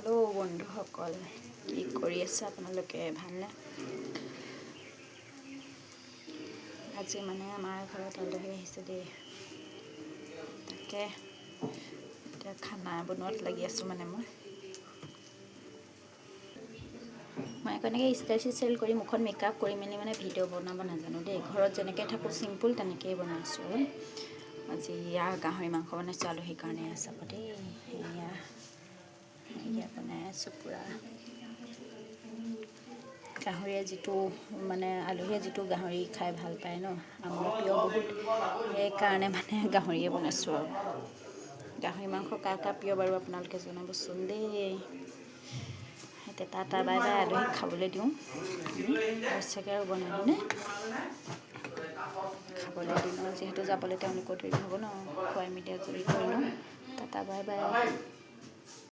Hello' বন্ধুসকল, কি কৰি আছে আপোনালোকে? ভালনে? আজি মানে আমাৰ ঘৰত আলহী আহিছে দেই। তাকে এতিয়া খানা বনোৱাত লাগি আছোঁ মানে মই কেনেকৈ ষ্টাইল কৰি মুখত মেকআপ কৰি মেলি মানে ভিডিঅ' বনাব নাজানো দেই। ঘৰত যেনেকৈ থাকোঁ চিম্পুল তেনেকৈয়ে বনাইছোঁ। আজি গাহৰি মাংস বনাইছোঁ আলহীৰ কাৰণে। চাব দেই, এয়া বনাই আছোঁ পূৰা গাহৰিয়ে যিটো মানে আলহীয়ে যিটো গাহৰি খাই ভাল পায় ন, আমাৰ প্ৰিয় বহুত। সেইকাৰণে মানে গাহৰিয়ে বনাইছোঁ। আৰু গাহৰি মাংস কাৰ কাৰ প্ৰিয় বাৰু আপোনালোকে জনাবচোন দেই। বাই বাই আলহীক খাবলৈ দিওঁ। হৈছেগৈ আৰু বনাই দিনে খাবলৈ দিওঁ, যিহেতু যাবলৈ তেওঁলোকৰ দেৰি হ'ব ন, খুৱাই মেলি আজৰি কৰি লওঁ। Bye bye.